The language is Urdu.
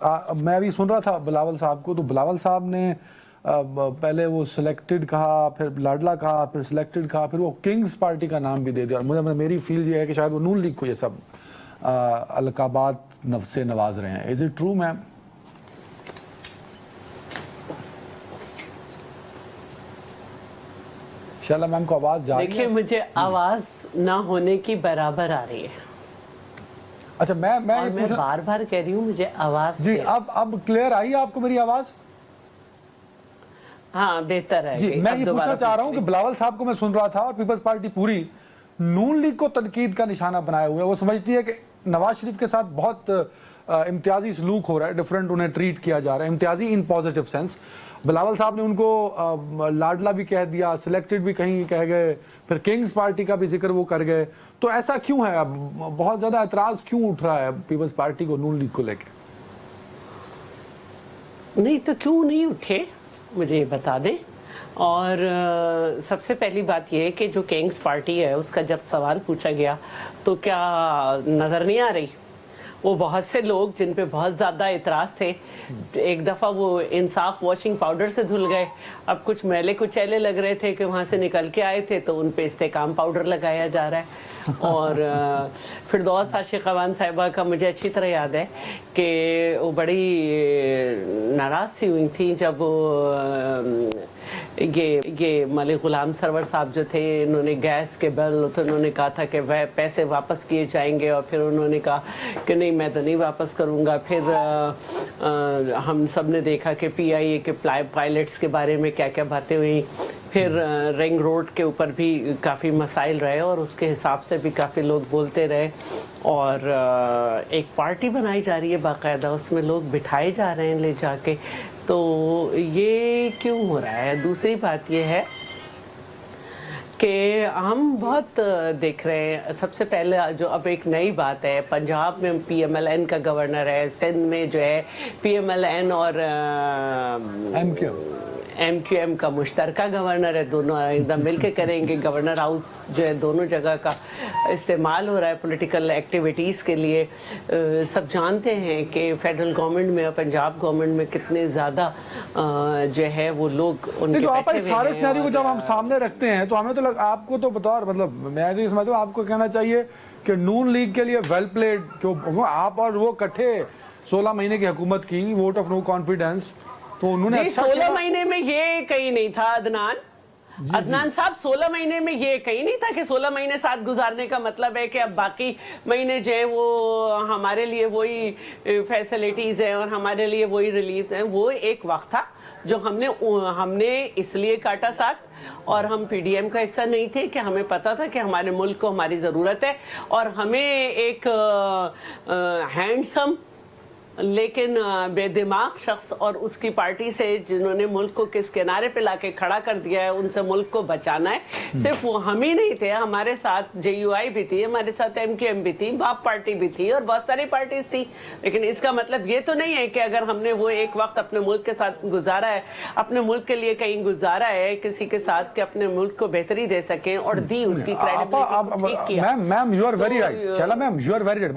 میں ابھی سن رہا تھا بلاول صاحب کو، تو بلاول صاحب نے پہلے وہ سلیکٹڈ کہا، پھر لاڈلا کہا، پھر سلیکٹڈ کہا، پھر وہ کنگز پارٹی کا نام بھی دے دیا. اور میری فیل یہ ہے کہ شاید وہ نون لیگ کو یہ سب القابات سے نواز رہے ہیں. از اٹ ٹرو میم؟ انشاءاللہ میم کو آواز جا رہی ہے؟ دیکھیں مجھے آواز نہ ہونے کی برابر آ رہی ہے. اچھا میں بار بار کہہ رہی ہوں مجھے آواز جی اب کلیئر آئی آپ کو میری آواز؟ ہاں بہتر ہے. جی میں یہ پوچھنا چاہ رہا ہوں کہ بلاول صاحب کو میں سن رہا تھا اور پیپلز پارٹی پوری نون لیگ کو تنقید کا نشانہ بنائے ہوئے. وہ سمجھتی ہے کہ نواز شریف کے ساتھ بہت امتیازی سلوک ہو رہا ہے، ڈیفرنٹ انہیں ٹریٹ کیا جا رہا ہے، امتیازی ان پازیٹیو سینس. بلاول صاحب نے ان کو لاڈلا بھی کہہ دیا، سلیکٹڈ بھی کہیں کہہ گئے، پھر کنگز پارٹی کا بھی ذکر وہ کر گئے. تو ایسا کیوں ہے؟ اب بہت زیادہ اعتراض کیوں اٹھ رہا ہے پیپلز پارٹی کو نون لیگ کو لے کے؟ نہیں تو کیوں نہیں اٹھے مجھے یہ بتا دیں. اور سب سے پہلی بات یہ ہے کہ جو کنگز پارٹی ہے اس کا جب سوال پوچھا گیا تو کیا نظر نہیں آ رہی؟ وہ بہت سے لوگ جن پہ بہت زیادہ اعتراض تھے ایک دفعہ وہ انصاف واشنگ پاؤڈر سے دھل گئے. اب کچھ میلے کچیلے لگ رہے تھے کہ وہاں سے نکل کے آئے تھے تو ان پہ استحکام پاؤڈر لگایا جا رہا ہے. اور فردوس عاشق اخوان صاحبہ کا مجھے اچھی طرح یاد ہے کہ وہ بڑی ناراض سی ہوئی تھیں جب یہ ملک غلام سرور صاحب جو تھے، انہوں نے گیس کے بل تو انہوں نے کہا تھا کہ وہ پیسے واپس کیے جائیں گے، اور پھر انہوں نے کہا کہ نہیں میں تو نہیں واپس کروں گا. پھر ہم سب نے دیکھا کہ پی آئی اے کے پائلٹس کے بارے میں کیا کیا باتیں ہوئیں. پھر رنگ روڈ کے اوپر بھی کافی مسائل رہے اور اس کے حساب سے بھی کافی لوگ بولتے رہے. اور ایک پارٹی بنائی جا رہی ہے باقاعدہ، اس میں لوگ بٹھائے جا رہے ہیں لے جا کے. تو یہ کیوں ہو رہا ہے؟ دوسری بات یہ ہے کہ ہم بہت دیکھ رہے ہیں. سب سے پہلے جو اب ایک نئی بات ہے، پنجاب میں پی ایم ایل این کا گورنر ہے، سندھ میں جو ہے پی ایم ایل این اور ایم کیو ایم کا مشترکہ گورنر ہے. دونوں ایک دم مل کے کریں گے. گورنر ہاؤس جو ہے دونوں جگہ کا استعمال ہو رہا ہے پولیٹیکل ایکٹیویٹیز کے لیے. سب جانتے ہیں کہ فیڈرل گورنمنٹ میں اور پنجاب گورنمنٹ میں کتنے زیادہ جو ہے وہ لوگ ان کے تو آپ بیٹھے اس سارے سینیریو کو جب ہم سامنے رکھتے ہیں تو ہمیں تو آپ کو تو بطور مطلب میں تو یہ سمجھتا ہوں آپ کو کہنا چاہیے کہ نون لیگ کے لیے ویل پلیڈ، کہ آپ اور وہ کٹھے 16 مہینے کی حکومت کی، ووٹ آف نو کانفیڈنس. تو انہوں نے 16 مہینے میں یہ کہیں نہیں تھا عدنان صاحب. 16 مہینے میں یہ کہیں نہیں تھا کہ 16 مہینے ساتھ گزارنے کا مطلب ہے کہ اب باقی مہینے جو ہیں وہ ہمارے لیے وہی فیسلٹیز ہیں اور ہمارے لیے وہی ریلیفز ہیں. وہ ایک وقت تھا جو ہم نے اس لیے کاٹا ساتھ، اور ہم پی ڈی ایم کا حصہ نہیں تھے کہ ہمیں پتا تھا کہ ہمارے ملک کو ہماری ضرورت ہے، اور ہمیں ایک ہینڈسم لیکن بے دماغ شخص اور اس کی پارٹی سے جنہوں نے ملک کو کس کنارے پہ لا کے کھڑا کر دیا ہے، ان سے ملک کو بچانا ہے. صرف وہ ہم ہی نہیں تھے، ہمارے ساتھ جے یو آئی بھی تھی، ہمارے ساتھ ایم کیو ایم بھی تھی، باپ پارٹی بھی تھی، اور بہت ساری پارٹیز تھی. لیکن اس کا مطلب یہ تو نہیں ہے کہ اگر ہم نے وہ ایک وقت اپنے ملک کے ساتھ گزارا ہے، اپنے ملک کے لیے کہیں گزارا ہے کسی کے ساتھ کہ اپنے ملک کو بہتری دے سکیں اور دی اس کی کریڈیبلٹی کو ٹھیک کیا. میم یو آر ویری رائٹ. چلا میم یو آر ویری رائٹ.